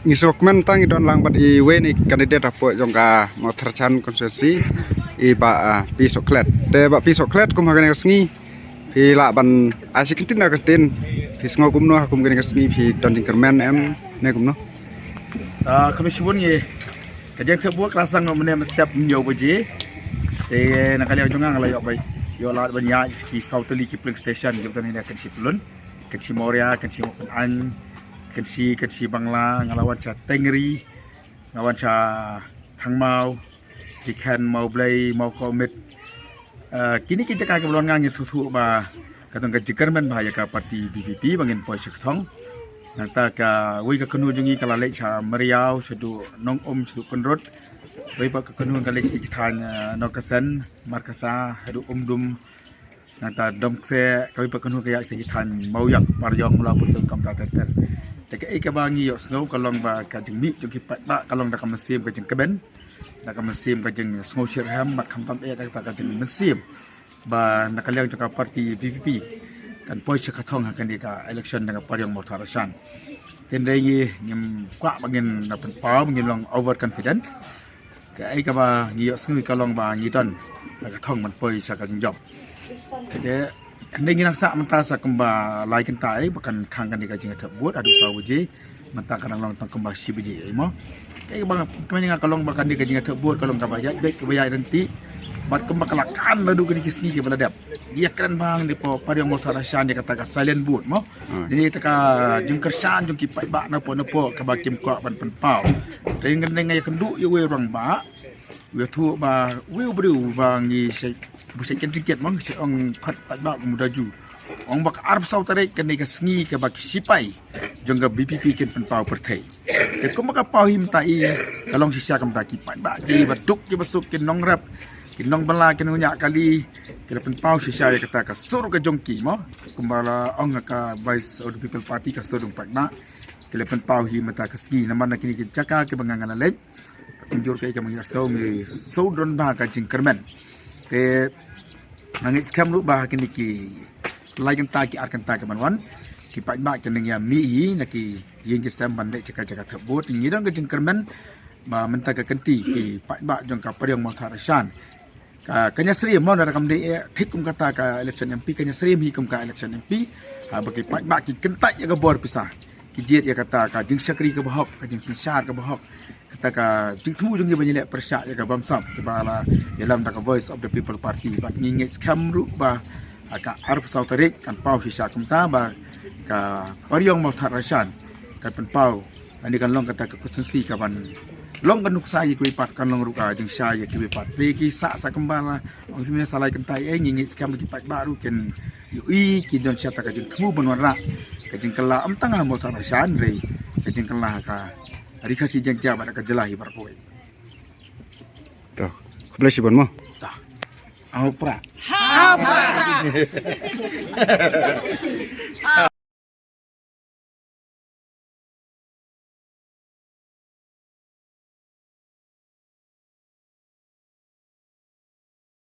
ngisok men tang idon lang bat I we ni kandidat apo jongka mau tercan konstitusi I ba pi soklet de ba pi soklet kum hagan ngi pi la ban asik tin na ketin pi sngo kum no kum gani ngi pi don jingkermen em ne kum no kami shibun ye kajang sebuah kelasang no mene setiap nyo baje nakali jongang la yo bay yo la banya ki Sauteli ki Pling Station yo tan ni akan sipulun kan si Moria kan si An kan si Bangla ngalawan cha Tengri ngalawan cha Thangmau di kan mau blai mau komit kini kita kai keblon ngang sutu ba katong kajikermen bahaya ka parti BVP bangin poi sektong nanta ka wi ka kenu jungi kala le cha Mariau sedu nong sedu konrot wi ba ka kenu kala ci kitan no kasen markasa hadu dum nanta domse ka wi ba kenu kaya ci kitan mau yak paryong mula putun kam ta ter te ka bangi yo snow kalong ba ka jingmi jungi pa kalong da ka mesim ka jing keben nak mesim kajeng snowshare ham mat kham tam da kajeng mesim ba nakaliang jaka parti VVP kan poi sekatong akan di ka election dengan paryong motharasan tendai ngim kwa bangin na penpau ngim long over confident ka ai ka ba ngi sngui kalong ba ngi don katong man poi sakajeng job de andai ngi nang sa menta sa kemba lai kan tai bakan khang kan di kajeng buat adu sawji menta kan long tang kemba sibji mo kai bang kami kalong bakan di kajing buat kalong kabaya baik kabaya nanti bat kembang kelakan ladu kini kisni ke beladap dia keren bang di paryong motharasan dia kata silent boot mo jadi taka jungkersan jung kipai ba na po ka bakim ko ban penpau dengan ngai kendu ye we rang ba we thu ba we bru bang ni se busai ken tiket mong se ong khat pa ba mudaju ong bak arab sautare ken ni kasngi ke bak sipai jung ga BPP ken penpau perthai ke kumaka pau him tai kalong sisa kam ta kipai ba ki baduk ki basuk ken nong rap kinong bala kinunya kali kila penpau sisa ya kata ka sur ka jongki mo kumbala ong ka vice of the people party ka sodung pakna kila penpau hi mata ka ski naman na kini caka ke bangangan lek penjur kai ka mangyas kau mi sodron ba ka jingkermen te nangit skam lu ba kini ki layan ta ki arkan ta ka manwan ki pakna keneng ya mi hi na ki yin ki stam bandai caka thebut ngidang ka jingkermen ba menta ka kenti ki pakna jong ka paryong motharasan kanya sri mo na rakam de thikum kata ka election MP kanya sri hi kum ka election MP bagi ba ki kentai ya ka bor pisah ki jet ya kata ka jing sakri ka bahok ka jing sinsar ka bahok kata ka jing thu jung ye banyile persya ya ka bamsam ki bala dalam da ka voice of the people party bat ngingit skam ru ba ka arp sautarik kan pau sisa kum ta ba ka paryong motharasan kan penpau ani kan long kata ka konstitusi ka ban long kan nuksa ye kui pat kan long ruka jeng sha ye kui pat te ki sa kembala ong himne salai kentai ngingit skam ki pat baru ken yui ki don syata ka jeng kemu benwara ka jeng kala am tangah motharasan re ka jeng kala ka ari khasi jeng tia ba ka jelahi barpoi to khublai sibon mo ta au pra